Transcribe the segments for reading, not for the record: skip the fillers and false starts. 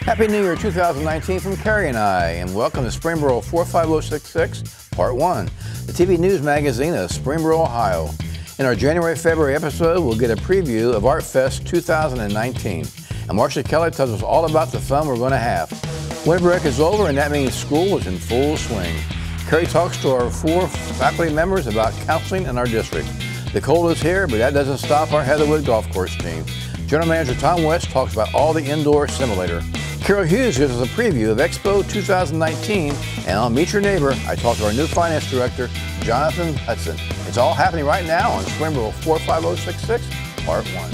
Happy New Year 2019 from Carrie and I, and welcome to Springboro 45066, Part 1, the TV news magazine of Springboro, Ohio. In our January-February episode, we'll get a preview of Artfest 2019. And Marcia Kelly tells us all about the fun we're going to have. Winter break is over, and that means school is in full swing. Carrie talks to our 4 faculty members about counseling in our district. The cold is here, but that doesn't stop our Heatherwoode golf course team. General Manager Tom West talks about all the indoor simulator. Carol Hughes gives us a preview of Expo 2019, and on Meet Your Neighbor, I talk to our new Finance Director, Jonathan Hudson. It's all happening right now on Springboro 45066, Part 1.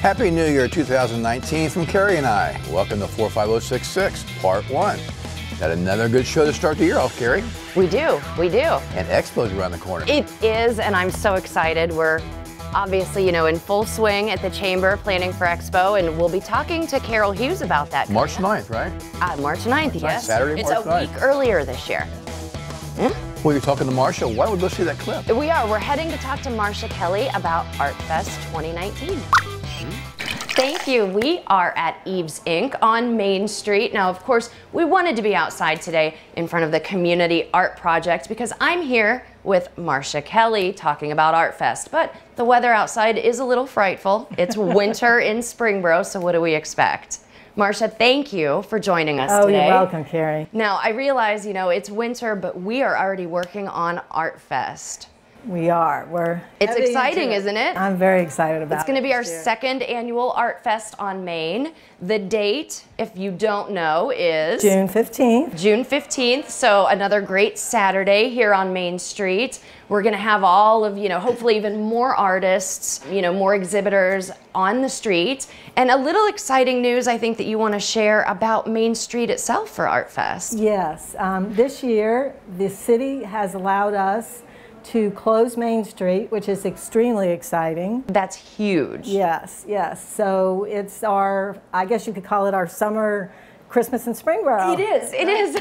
Happy New Year 2019 from Carrie and I. Welcome to 45066, Part 1. Got another good show to start the year off, Carrie. We do, we do. And Expo's around the corner. It is, and I'm so excited. We're obviously, in full swing at the Chamber planning for Expo, and we'll be talking to Carol Hughes about that. March 9th, right? March 9th, yes. Saturday, March 9th. It's a week earlier this year. Well, you're talking to Marcia. Why don't we go see that clip? We are. We're heading to talk to Marcia Kelly about Artfest 2019. Thank you. We are at Eve's Inc. on Main Street. Now, of course, we wanted to be outside today in front of the Community Art Project because I'm here with Marcia Kelly talking about Artfest. But the weather outside is a little frightful. It's winter in Springboro, so what do we expect? Marcia, thank you for joining us today. Oh, you're welcome, Carrie. Now, I realize, it's winter, but we are already working on Artfest. We are. It's exciting, isn't it? I'm very excited about it. It's going to be our second annual Art Fest on Main. The date, if you don't know, is June 15th. June 15th, so another great Saturday here on Main Street. We're going to have all of, hopefully even more artists, more exhibitors on the street. And a little exciting news I think that you want to share about Main Street itself for Art Fest. Yes. This year, the city has allowed us to close Main Street, which is extremely exciting. That's huge. Yes, yes. So it's our, I guess you could call it our summer Christmas in Springboro. It is, it is.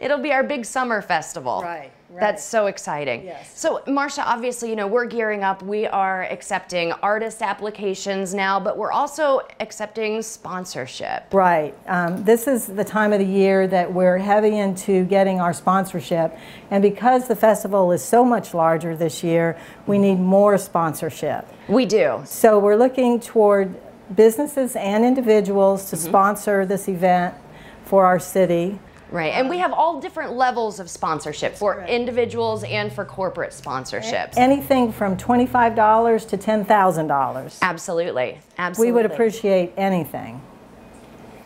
It'll be our big summer festival. Right. That's so exciting. Yes. So Marcia, obviously, we're gearing up. We are accepting artist applications now, but we're also accepting sponsorship. Right. This is the time of the year that we're heavy into getting our sponsorship. And because the festival is so much larger this year, we need more sponsorship. We do. So we're looking toward businesses and individuals to sponsor this event for our city. Right, and we have all different levels of sponsorship for individuals and for corporate sponsorships. Anything from $25 to $10,000. Absolutely, absolutely. We would appreciate anything.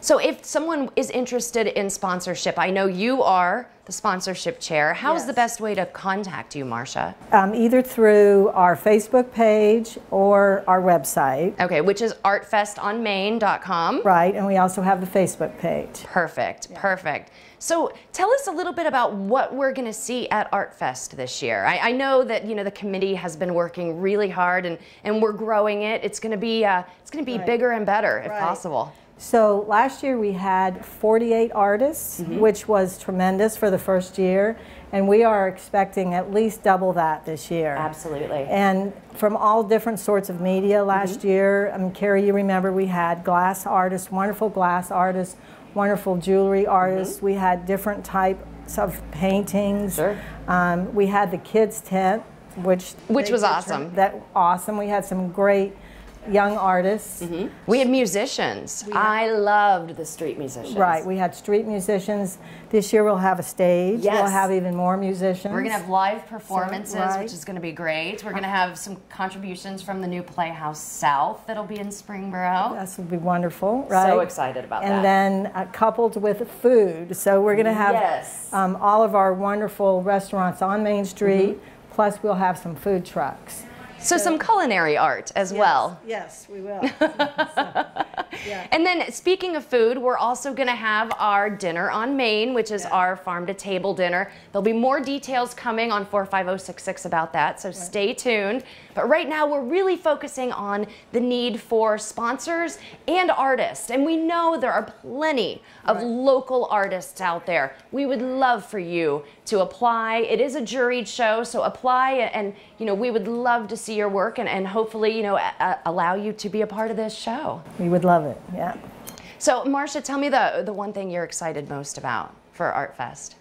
So if someone is interested in sponsorship, I know you are the sponsorship chair. How's the best way to contact you, Marcia? Either through our Facebook page or our website. Okay, which is artfestonmain.com. Right, and we also have the Facebook page. Perfect, perfect. So tell us a little bit about what we're going to see at Artfest this year. I know that the committee has been working really hard and we're growing it. It's going to be bigger and better if possible. So last year we had 48 artists, which was tremendous for the first year, and we are expecting at least double that this year. Absolutely. And from all different sorts of media last year. Carrie, you remember we had glass artists, wonderful glass artists, wonderful jewelry artists. We had different types of paintings. Sure. We had the kids tent, which was awesome. Awesome. We had some great young artists. We had musicians. I loved the street musicians. Right, we had street musicians. This year we'll have a stage. Yes. We'll have even more musicians. We're going to have live performances, which is going to be great. We're going to have some contributions from the new Playhouse South that'll be in Springboro. This will be wonderful, right? So excited about that. And then coupled with food. So we're going to have all of our wonderful restaurants on Main Street, plus we'll have some food trucks. So some culinary art as well. Yes, we will. Yeah. And then speaking of food, we're also going to have our dinner on Main, which is our farm to table dinner. There'll be more details coming on 45066 about that, so stay tuned. But right now we're really focusing on the need for sponsors and artists. And we know there are plenty of local artists out there. We would love for you to apply. It is a juried show, so apply, and we would love to see your work and hopefully allow you to be a part of this show. We would love it, yeah. So Marcia, tell me the one thing you're excited most about for Artfest.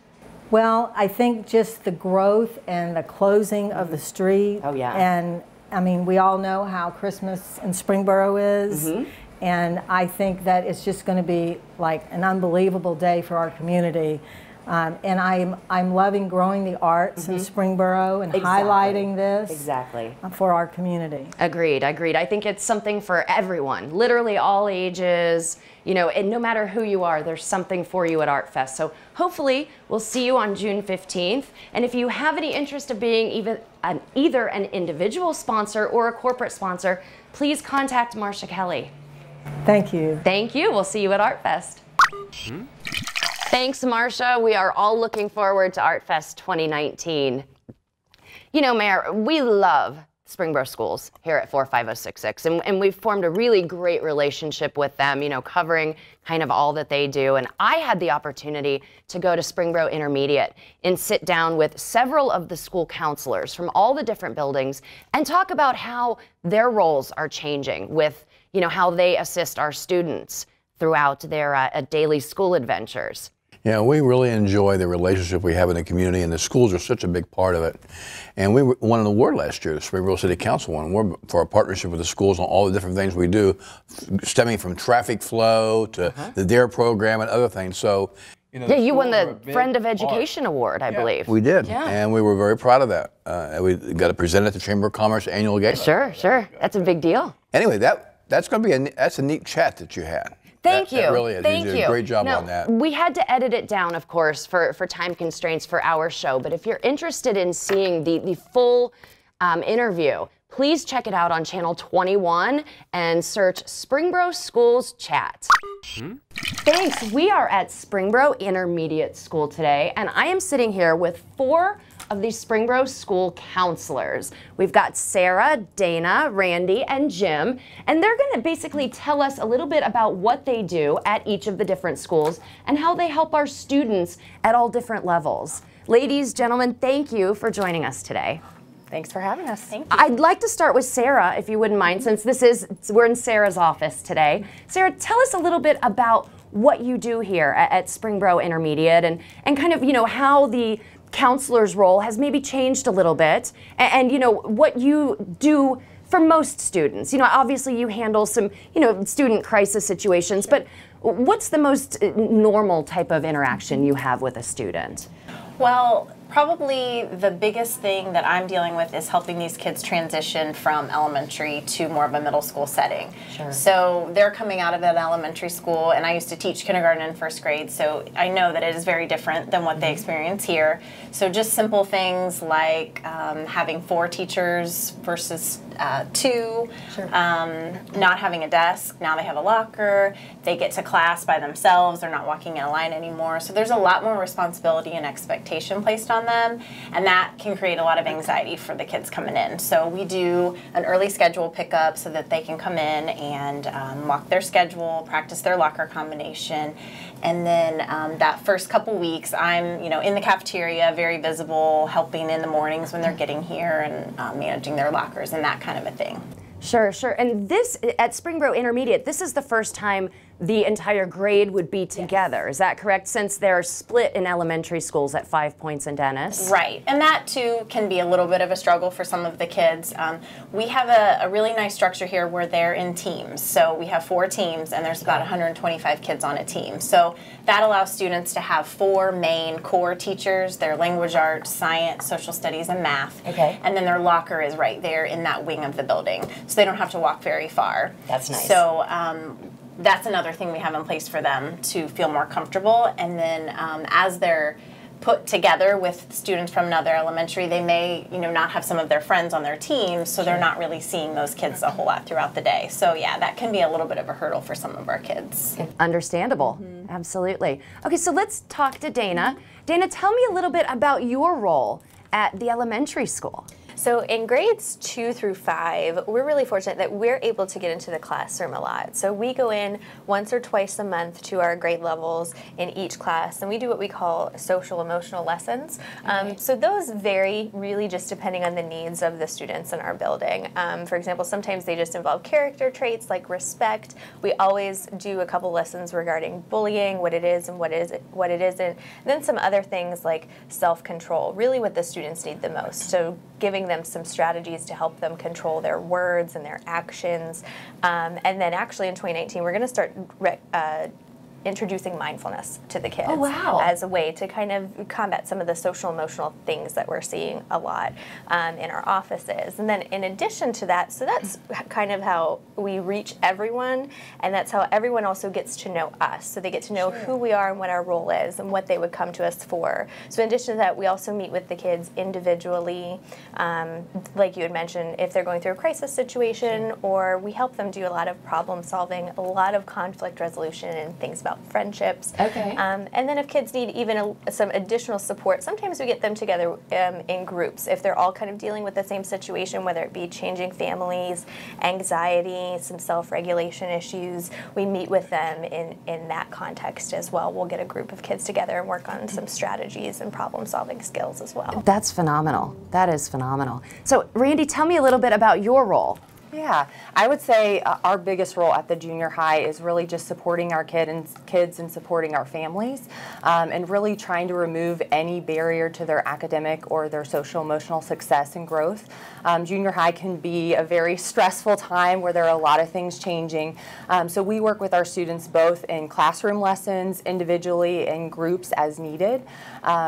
Well, I think just the growth and the closing of the street. Oh, yeah. And I mean, we all know how Christmas in Springboro is. And I think that it's just going to be like an unbelievable day for our community. And I'm loving growing the arts in Springboro and highlighting this for our community. Agreed. I think it's something for everyone, literally all ages, and no matter who you are, there's something for you at Artfest. So hopefully we'll see you on June 15th. And if you have any interest of being either an individual sponsor or a corporate sponsor, please contact Marcia Kelly. Thank you. Thank you. We'll see you at Artfest. Thanks, Marcia. We are all looking forward to Artfest 2019. Mayor, we love Springboro Schools here at 45066, and we've formed a really great relationship with them, covering kind of all that they do. And I had the opportunity to go to Springboro Intermediate and sit down with several of the school counselors from all the different buildings and talk about how their roles are changing with, how they assist our students throughout their daily school adventures. Yeah, we really enjoy the relationship we have in the community, and the schools are such a big part of it. And we won an award last year, the Springboro City Council won an award for our partnership with the schools on all the different things we do, stemming from traffic flow to the DARE program and other things. So, yeah, you won the Friend of Education Award, I believe. We did, and we were very proud of that. We got to present it at the Chamber of Commerce annual gala. Sure, that's a big deal. Anyway, that's going to be that's a neat chat that you had. Thank you. That really is. Thank you did you. a great job now, on that. We had to edit it down, of course, for time constraints for our show. But if you're interested in seeing the full interview, please check it out on channel 21 and search Springboro Schools Chat. Thanks. We are at Springboro Intermediate School today, and I am sitting here with 4 of the Springboro School counselors. We've got Sarah, Dana, Randy, and Jim, and they're going to basically tell us a little bit about what they do at each of the different schools and how they help our students at all different levels. Ladies, gentlemen, thank you for joining us today. Thanks for having us. Thank you. I'd like to start with Sarah, if you wouldn't mind, since we're in Sarah's office today. Sarah, tell us a little bit about what you do here at Springboro Intermediate and kind of, how the counselor's role has maybe changed a little bit, and what you do for most students. Obviously you handle some student crisis situations, but what's the most normal type of interaction you have with a student? Well, probably the biggest thing that I'm dealing with is helping these kids transition from elementary to more of a middle school setting. Sure. So they're coming out of an elementary school, and I used to teach kindergarten and first grade, so I know that it is very different than what they experience here. So just simple things like having 4 teachers versus 2, Sure. Not having a desk, now they have a locker, they get to class by themselves, they're not walking in a line anymore. So there's a lot more responsibility and expectation placed on them, and that can create a lot of anxiety for the kids coming in. So we do an early schedule pickup so that they can come in and walk their schedule, practice their locker combination, and then that first couple weeks I'm in the cafeteria, very visible, helping in the mornings when they're getting here and managing their lockers and that kind of a thing. Sure. And this, at Springboro Intermediate, this is the first time the entire grade would be together. Yes. Is that correct? Since they're split in elementary schools at 5 Points and Dennis. Right. And that, too, can be a little bit of a struggle for some of the kids. We have a really nice structure here where they're in teams. So we have 4 teams, and there's about 125 kids on a team. So that allows students to have 4 main core teachers, their language arts, science, social studies, and math. Okay. And then their locker is right there in that wing of the building. So they don't have to walk very far. That's nice. So that's another thing we have in place for them to feel more comfortable. And then as they're put together with students from another elementary, they may, not have some of their friends on their team, so they're not really seeing those kids a whole lot throughout the day. So yeah, that can be a little bit of a hurdle for some of our kids. Understandable. Absolutely. Okay, so let's talk to Dana. Dana, tell me a little bit about your role at the elementary school. So in grades 2 through 5, we're really fortunate that we're able to get into the classroom a lot. So we go in once or twice a month to our grade levels in each class, and we do what we call social emotional lessons. So those vary really just depending on the needs of the students in our building. For example, sometimes they just involve character traits like respect. We always do a couple lessons regarding bullying, what it is and what it isn't. And then some other things like self-control, really what the students need the most. So giving them some strategies to help them control their words and their actions. And then actually in 2019, we're going to start introducing mindfulness to the kids as a way to kind of combat some of the social emotional things that we're seeing a lot in our offices. And then in addition to that, so that's kind of how we reach everyone, and that's how everyone also gets to know us. So they get to know who we are and what our role is and what they would come to us for. So in addition to that, we also meet with the kids individually, like you had mentioned, if they're going through a crisis situation, or we help them do a lot of problem solving, a lot of conflict resolution and things about friendships. And then if kids need even some additional support, sometimes we get them together in groups. If they're all kind of dealing with the same situation, whether it be changing families, anxiety, some self-regulation issues, we meet with them in that context as well. We'll get a group of kids together and work on some strategies and problem-solving skills as well. That's phenomenal. That is phenomenal. So Randy, tell me a little bit about your role. Yeah, I would say our biggest role at the junior high is really just supporting our kids and supporting our families, and really trying to remove any barrier to their academic or their social emotional success and growth. Junior high can be a very stressful time where there are a lot of things changing. So we work with our students both in classroom lessons, individually, and groups as needed.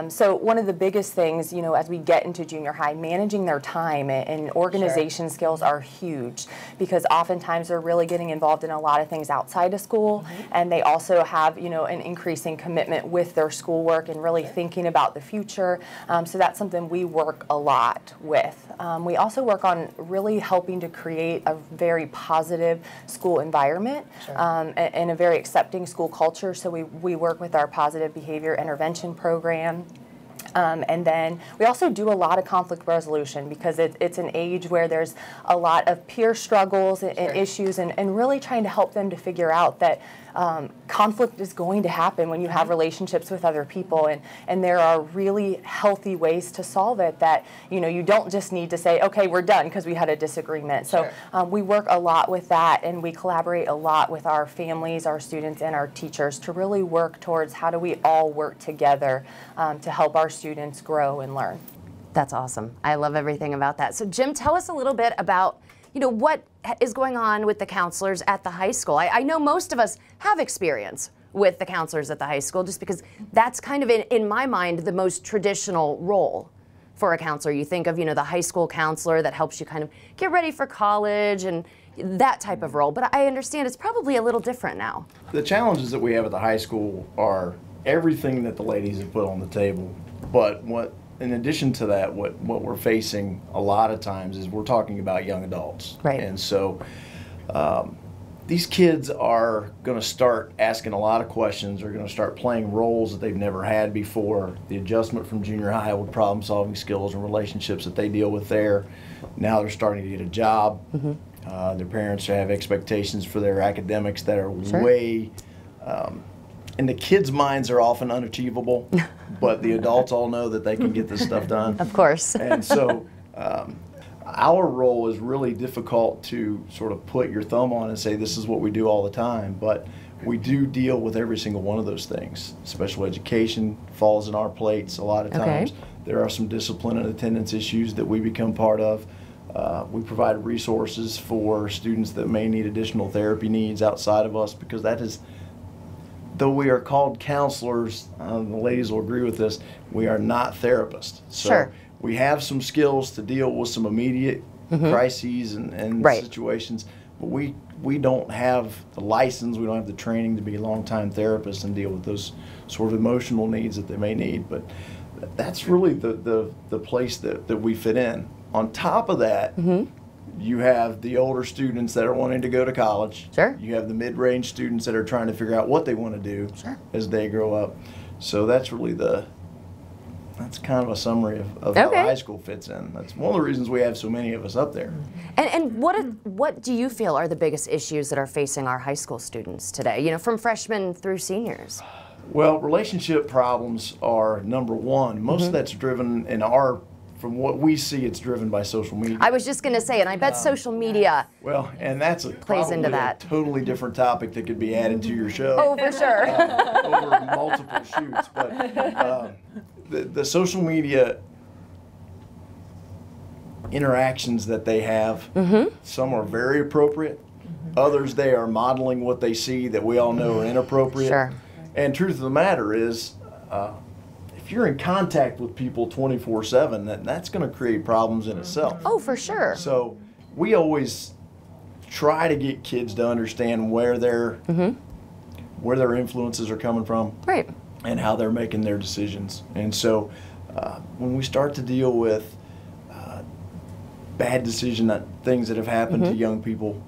So one of the biggest things, as we get into junior high, managing their time and organization skills are huge, because oftentimes they're really getting involved in a lot of things outside of school, and they also have, an increasing commitment with their schoolwork and really thinking about the future. So that's something we work a lot with. We also work on really helping to create a very positive school environment and a very accepting school culture. So we work with our positive behavior intervention program. And then we also do a lot of conflict resolution, because it's an age where there's a lot of peer struggles and issues, and really trying to help them to figure out that conflict is going to happen when you have relationships with other people, and there are really healthy ways to solve it, that you don't just need to say, okay, we're done because we had a disagreement. So we work a lot with that, and we collaborate a lot with our families, our students, and our teachers to really work towards how do we all work together to help our students grow and learn. That's awesome. I love everything about that. So Jim, tell us a little bit about what is going on with the counselors at the high school. I know most of us have experience with the counselors at the high school, just because that's kind of, in my mind, the most traditional role for a counselor. You think of, the high school counselor that helps you kind of get ready for college and that type of role. But I understand it's probably a little different now. The challenges that we have at the high school are everything that the ladies have put on the table. But in addition to that, what we're facing a lot of times is we're talking about young adults. Right. And so these kids are going to start asking a lot of questions. They're going to start playing roles that they've never had before. The adjustment from junior high with problem solving skills and relationships that they deal with there. Now they're starting to get a job. Their parents have expectations for their academics that are way, in the kids' minds, are often unachievable, but the adults all know that they can get this stuff done. Of course. And so our role is really difficult to sort of put your thumb on and say this is what we do all the time, but we do deal with every single one of those things. Special education falls in our plates a lot of times. There are some discipline and attendance issues that we become part of. We provide resources for students that may need additional therapy needs outside of us, because that is, though we are called counselors, the ladies will agree with this, we are not therapists. So we have some skills to deal with some immediate crises and situations, but we don't have the license, we don't have the training to be long-time therapists and deal with those sort of emotional needs that they may need. But that's really the place that we fit in. On top of that, you have the older students that are wanting to go to college. Sure. You have the mid-range students that are trying to figure out what they want to do as they grow up. So that's really that's kind of a summary of how high school fits in. That's one of the reasons we have so many of us up there. And what do you feel are the biggest issues that are facing our high school students today, you know, from freshmen through seniors? Well, relationship problems are number one. Most of that's driven from what we see, it's driven by social media. I was just going to say, and I bet social media and that's plays into that. A totally different topic that could be added to your show. Oh, for sure. Over multiple shoots. But the social media interactions that they have, some are very appropriate. Others, they are modeling what they see that we all know are inappropriate. Sure. And truth of the matter is, if you're in contact with people 24/7, that's going to create problems in itself. Oh, for sure. So we always try to get kids to understand where their influences are coming from, right, and how they're making their decisions. And so when we start to deal with bad things that have happened to young people,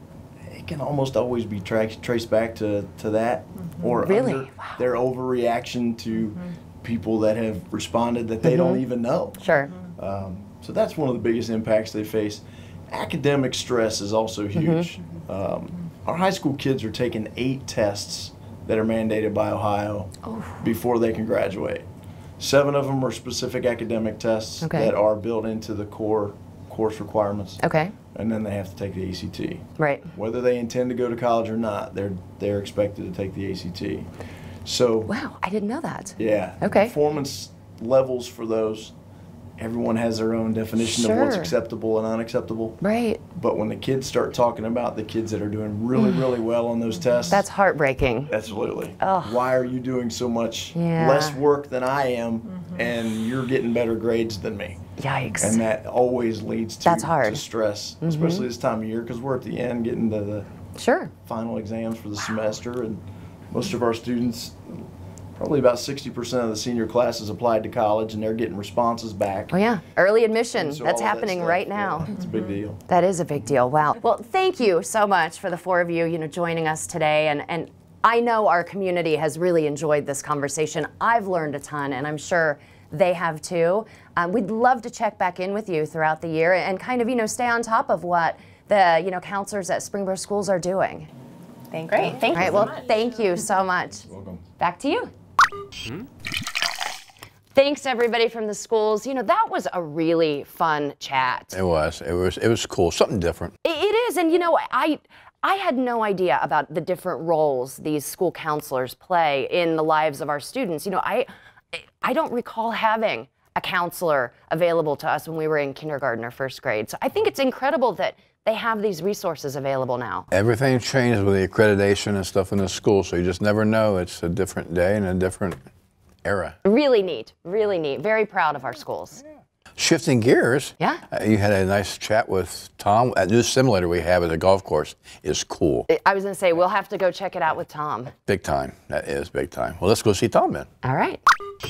it can almost always be traced back to that, or their overreaction to people that have responded that they don't even know. Sure. So that's one of the biggest impacts they face. Academic stress is also huge. Our high school kids are taking 8 tests that are mandated by Ohio before they can graduate. 7 of them are specific academic tests that are built into the core course requirements. Okay. And then they have to take the ACT. Right. Whether they intend to go to college or not, they're expected to take the ACT. So wow, I didn't know that. Yeah. Okay. Performance levels for those, everyone has their own definition of what's acceptable and unacceptable. Right. But when the kids start talking about the kids that are doing really, really well on those tests, that's heartbreaking. Absolutely. Why are you doing so much less work than I am, and you're getting better grades than me? Yikes. And that always leads to stress, especially this time of year, because we're at the end getting to the final exams for the semester, and most of our students, probably about 60% of the senior classes applied to college, and they're getting responses back. Oh yeah, early admission, So that's all happening that right now. Yeah, it's a big deal. That is a big deal, wow. Well, thank you so much for the 4 of you, joining us today, and I know our community has really enjoyed this conversation. I've learned a ton, and I'm sure they have too. We'd love to check back in with you throughout the year and kind of, stay on top of what the, counselors at Springboro schools are doing. Thank you. Thank you so much. Thank you so much. You're welcome. Back to you. Thanks everybody from the schools. That was a really fun chat. It was cool, something different. It is, and I had no idea about the different roles these school counselors play in the lives of our students. I don't recall having a counselor available to us when we were in kindergarten or first grade. So I think it's incredible that they have these resources available now. Everything changed with the accreditation and stuff in the school, so you just never know. It's a different day and a different era. Really neat, really neat. Very proud of our schools. Shifting gears, you had a nice chat with Tom. That new simulator we have at the golf course is cool. I was going to say, we'll have to go check it out with Tom. Big time. That is big time. Well, let's go see Tom then. All right.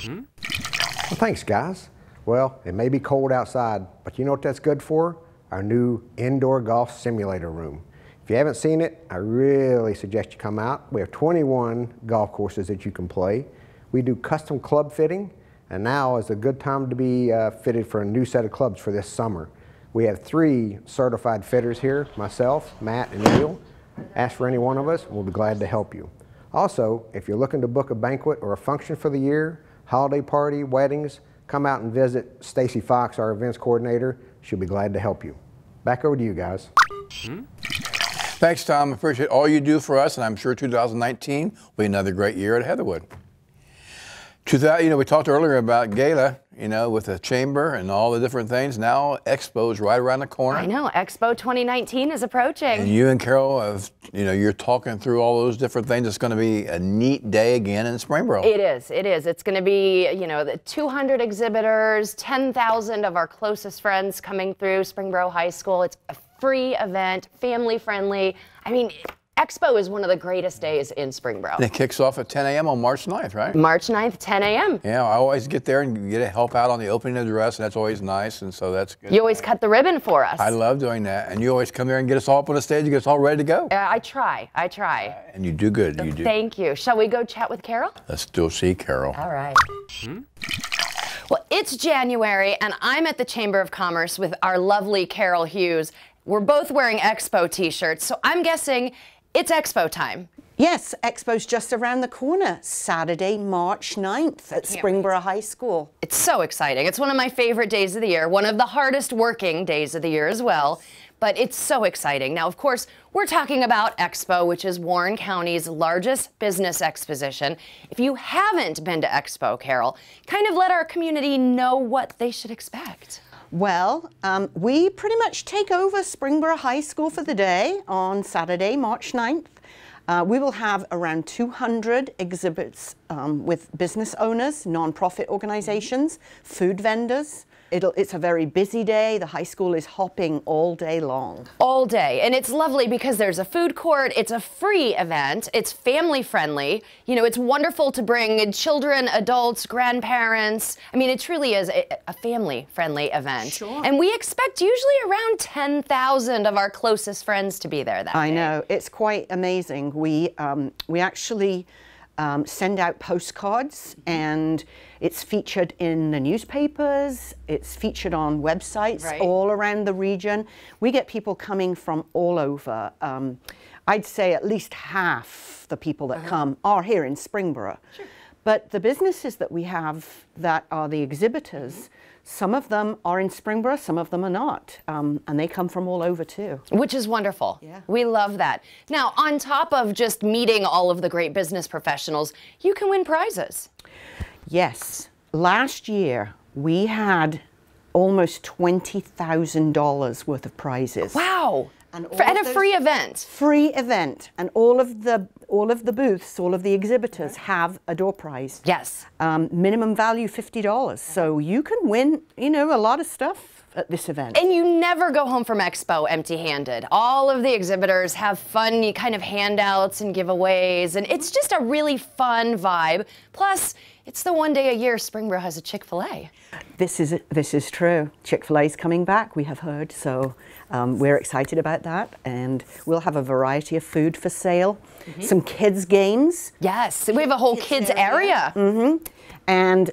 Well, thanks, guys. Well, it may be cold outside, but you know what that's good for? Our new indoor golf simulator room. If you haven't seen it, I really suggest you come out. We have 21 golf courses that you can play. We do custom club fitting, and now is a good time to be fitted for a new set of clubs for this summer. We have 3 certified fitters here, myself, Matt, and Neil. Ask for any one of us, and we'll be glad to help you. Also, if you're looking to book a banquet or a function for the year, holiday party, weddings, come out and visit Stacy Fox, our events coordinator. She'll be glad to help you. Back over to you guys. Thanks, Tom. Appreciate all you do for us, and I'm sure 2019 will be another great year at Heatherwoode. We talked earlier about Gala, with the chamber and all the different things. Now Expo's right around the corner. I know, Expo 2019 is approaching. And you and Carol, you're talking through all those different things. It's going to be a neat day again in Springboro. It is. It's going to be, the 200 exhibitors, 10,000 of our closest friends coming through Springboro High School. It's a free event, family friendly. I mean, Expo is one of the greatest days in Springboro. And it kicks off at 10 a.m. on March 9th, right? March 9th, 10 a.m. Yeah, I always get there and get to help out on the opening of the dress, and that's always nice, and so that's good. You always cut the ribbon for us. I love doing that, and you always come there and get us all up on the stage, you get us all ready to go. I try. And you do good, you do. Thank you. Shall we go chat with Carol? Let's go see Carol. All right. Well, it's January, and I'm at the Chamber of Commerce with our lovely Carol Hughes. We're both wearing Expo t-shirts, so I'm guessing it's Expo time. Yes, Expo's just around the corner, Saturday, March 9th at Springboro High School. It's so exciting. It's one of my favorite days of the year, one of the hardest working days of the year as well. But it's so exciting. Now, of course, we're talking about Expo, which is Warren County's largest business exposition. If you haven't been to Expo, Carol, kind of let our community know what they should expect. Well, we pretty much take over Springboro High School for the day on Saturday, March 9th. We will have around 200 exhibits with business owners, nonprofit organizations, food vendors. It's a very busy day. The high school is hopping all day long. All day. And it's lovely because there's a food court. It's a free event. It's family friendly. You know, it's wonderful to bring children, adults, grandparents. I mean, it truly is a family friendly event. Sure. And we expect usually around 10,000 of our closest friends to be there that day. I know. It's quite amazing. We actually send out postcards, and it's featured in the newspapers, it's featured on websites all around the region. We get people coming from all over. I'd say at least half the people that come are here in Springboro. Sure. But the businesses that we have that are the exhibitors, some of them are in Springboro, some of them are not, and they come from all over too. Which is wonderful. Yeah. We love that. Now, on top of just meeting all of the great business professionals, you can win prizes. Yes. Last year, we had almost $20,000 worth of prizes. Wow. At a free event. Free event, and all of the booths, all of the exhibitors have a door prize. Yes. Minimum value $50. So you can win, you know, a lot of stuff at this event. And you never go home from Expo empty-handed. All of the exhibitors have fun kind of handouts and giveaways, and it's just a really fun vibe. Plus, it's the one day a year Springboro has a Chick-fil-A. This is true. Chick-fil-A's coming back, we have heard, so we're excited about that, and we'll have a variety of food for sale, some kids games. Yes, we have a whole kids area. And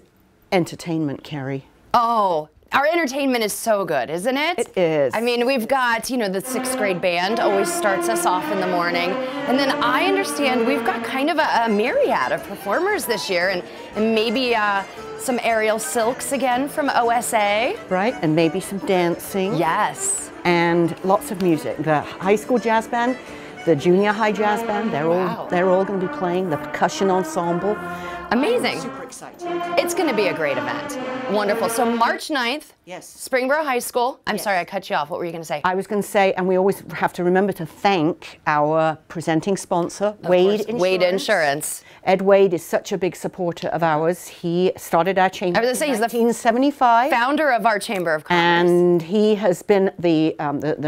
entertainment, Carrie. Oh, our entertainment is so good, isn't it? It is. I mean, we've got, you know, the 6th grade band always starts us off in the morning. And then I understand we've got kind of a myriad of performers this year, and maybe some aerial silks again from OSA. Right, and maybe some dancing. Yes. And lots of music. The high school jazz band, the junior high jazz band, they're all going to be playing, the percussion ensemble. Amazing. Super excited. It's going to be a great event. Wonderful. So March 9th, yes. Springboro High School. I'm sorry, I cut you off. What were you going to say? I was going to say, and we always have to remember to thank our presenting sponsor, Wade Insurance. Wade Insurance. Ed Wade is such a big supporter of ours. He started our chamber in 1975. Founder of our Chamber of Commerce. And he has been the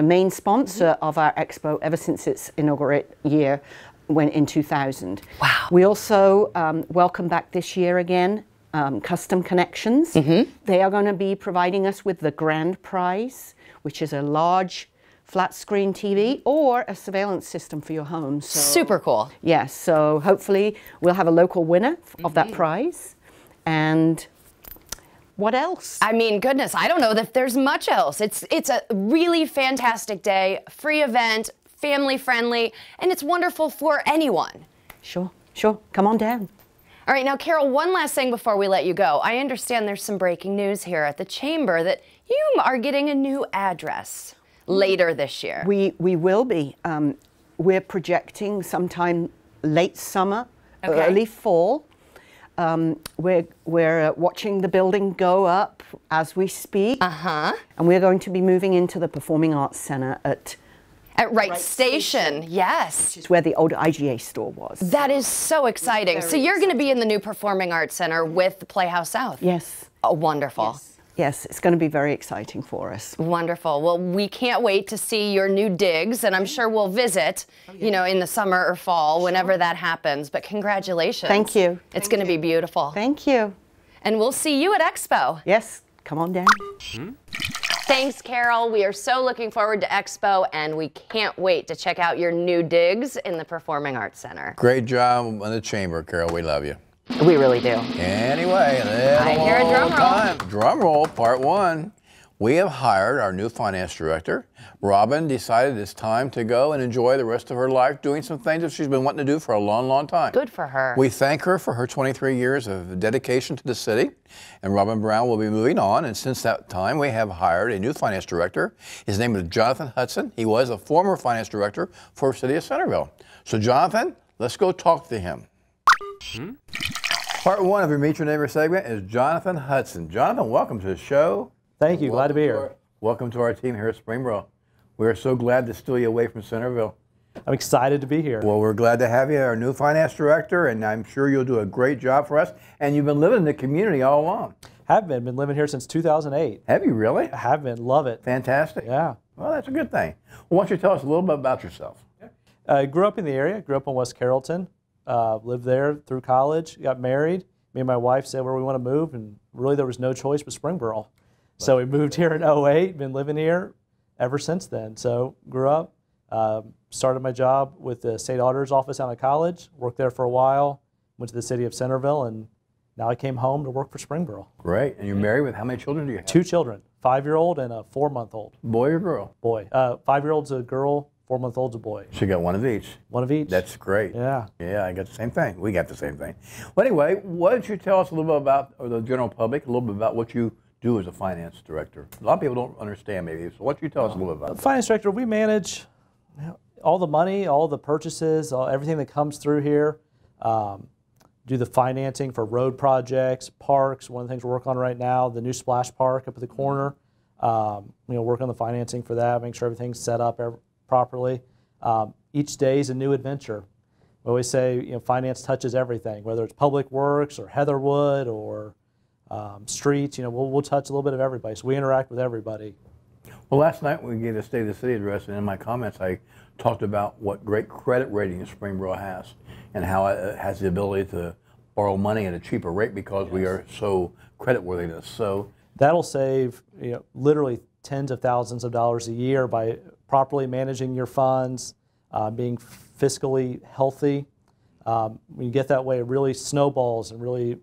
main sponsor of our expo ever since its inaugural year, in 2000. Wow. We also welcome back this year again Custom Connections. They are going to be providing us with the grand prize, which is a large flat screen TV or a surveillance system for your home. So, super cool. Yes, so hopefully we'll have a local winner of that prize. And what else? I mean, goodness, I don't know that there's much else. It's a really fantastic day, free event, family friendly, and it's wonderful for anyone. Sure, sure. Come on down. All right, now, Carol, one last thing before we let you go. I understand there's some breaking news here at the Chamber that you are getting a new address later this year. We will be. We're projecting sometime late summer, early fall. We're watching the building go up as we speak. And we're going to be moving into the Performing Arts Center at Wright Station, yes. Which is where the old IGA store was. That is so exciting. So you're going to be in the new Performing Arts Center with the Playhouse South. Yes. Oh, wonderful. Yes. Yes, it's going to be very exciting for us. Wonderful. Well, we can't wait to see your new digs, and I'm sure we'll visit, you know, in the summer or fall, whenever that happens. But congratulations. Thank you. It's going to be beautiful. Thank you. And we'll see you at Expo. Yes, come on down. Thanks, Carol. We are so looking forward to Expo, and we can't wait to check out your new digs in the Performing Arts Center. Great job in the chamber, Carol. We love you. We really do. Anyway, I hear a drum roll. Drum roll, part one. We have hired our new finance director. Robin decided it's time to go and enjoy the rest of her life doing some things that she's been wanting to do for a long, long time. Good for her. We thank her for her 23 years of dedication to the city. And Robin Brown will be moving on. And since that time, we have hired a new finance director. His name is Jonathan Hudson. He was a former finance director for the city of Centerville. So Jonathan, let's go talk to him. Part one of your Meet Your Neighbor segment is Jonathan Hudson. Jonathan, welcome to the show. Thank you. Glad to be here. Welcome to our team here at Springboro. We are so glad to steal you away from Centerville. I'm excited to be here. Well, we're glad to have you, our new finance director, and I'm sure you'll do a great job for us. And you've been living in the community all along. Have been living here since 2008. Have you really? I have been. Love it. Fantastic. Yeah. Well, that's a good thing. Well, why don't you tell us a little bit about yourself? I grew up in the area. Grew up in West Carrollton. Lived there through college. Got married. Me and my wife said where we want to move, and really there was no choice but Springboro. So we moved here in 08, been living here ever since then. So grew up, started my job with the state auditor's office out of college, worked there for a while, went to the city of Centerville, and now I came home to work for Springboro. Great. And you're married with how many children do you have? 2 children, 5-year-old and a 4-month-old. Boy or girl? Boy. 5-year-old's a girl, 4-month-old's a boy. So you got one of each? One of each. That's great. Yeah. Yeah, I got the same thing. We got the same thing. Well, anyway, why don't you tell us a little bit about, or the general public, a little bit about what you do as a finance director? A lot of people don't understand maybe, so why don't you tell us a little bit about that? Finance director, we manage all the money, all the purchases, everything that comes through here. Do the financing for road projects, parks. One of the things we're working on right now, the new splash park up at the corner. Work on the financing for that, make sure everything's set up properly. Each day is a new adventure. We always say, finance touches everything, whether it's public works or Heatherwoode or streets. We'll touch a little bit of everybody. So we interact with everybody. Well, last night when we gave the State of the City address, and in my comments I talked about what great credit rating Springboro has and how it has the ability to borrow money at a cheaper rate because we are so creditworthiness. So that'll save literally tens of thousands of dollars a year by properly managing your funds, being fiscally healthy. When you get that way, it really snowballs and really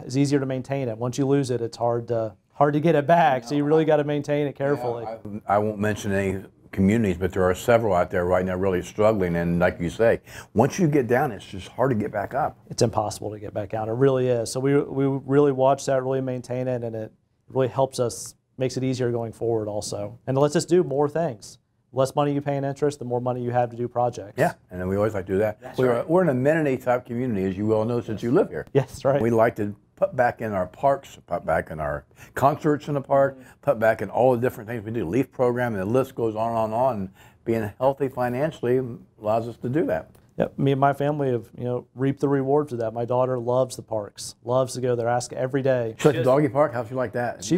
is easier to maintain it. Once you lose it, it's hard to get it back. So you really got to maintain it carefully. Yeah, I won't mention any communities, but there are several out there right now really struggling. And like you say, once you get down, it's just hard to get back up. It's impossible to get back out. It really is. So we really watch that, really maintain it, and it really helps us, makes it easier going forward also. And it lets us do more things. Less money you pay in interest, the more money you have to do projects. Yeah, and then we always like to do that. We're an amenity type community, as you well know since you live here. Yes, that's right. We like to put back in our parks, put back in our concerts in the park, put back in all the different things we do, LEAF program, and the list goes on and on. And being healthy financially allows us to do that. Yep, me and my family have reaped the rewards of that. My daughter loves the parks, loves to go there, ask every day. So the doggy park, how'd you like that?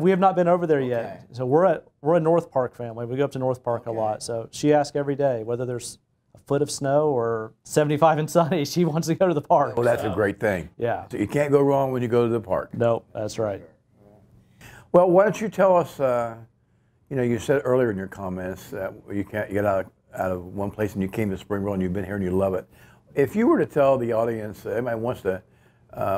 We have not been over there yet. So we're a North Park family. We go up to North Park a lot. So she asks every day whether there's a foot of snow or 75 and sunny. She wants to go to the park. Well, that's a great thing. Yeah. So you can't go wrong when you go to the park. Nope, that's right. Well, why don't you tell us? You said earlier in your comments that you get out of one place and you came to Springboro and you've been here and you love it. If you were to tell the audience, anybody wants to,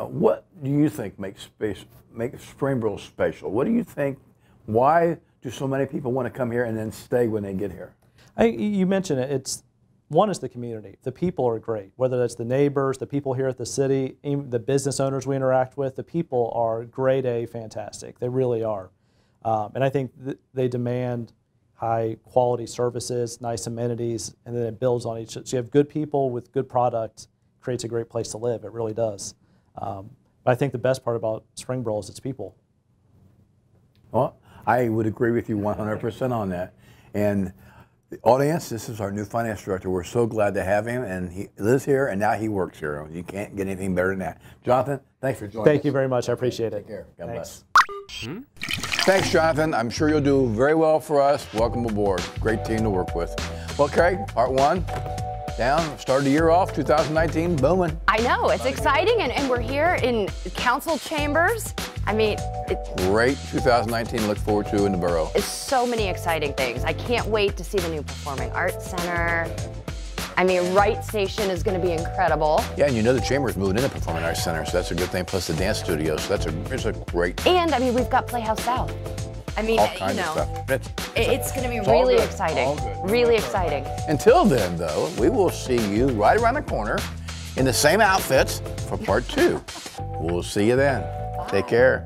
what do you think makes Springboro special? What do you think? Why do so many people want to come here and then stay when they get here? You mentioned it. One is the community. The people are great, whether that's the neighbors, the people here at the city, even the business owners we interact with. The people are grade A fantastic. They really are. And I think they demand high quality services, nice amenities, and then it builds on each other. So you have good people with good products, creates a great place to live. It really does. But I think the best part about Springboro is its people. Well, I would agree with you 100% on that. And the audience, this is our new finance director. We're so glad to have him, and he lives here, and now he works here. You can't get anything better than that. Jonathan, thanks for joining us. Thank you very much. I appreciate it. Take care. God bless. Thanks, Jonathan. I'm sure you'll do very well for us. Welcome aboard. Great team to work with. Well, Carrie, part one, down. Started the year off, 2019, booming. I know, it's exciting, and we're here in council chambers. I mean, Great 2019 to look forward to in the borough. it's so many exciting things. I can't wait to see the new Performing Arts Center. I mean, Wright Station is going to be incredible. Yeah, and you know the chamber's moving into Performing Arts Center, so that's a good thing, plus the dance studio, so it's a great, And I mean, we've got Playhouse South. I mean, all you kinds know, of stuff. it's going to be all really good. exciting. All good. Really exciting. Until then, though, we will see you right around the corner in the same outfits for part two. We'll see you then. Take care.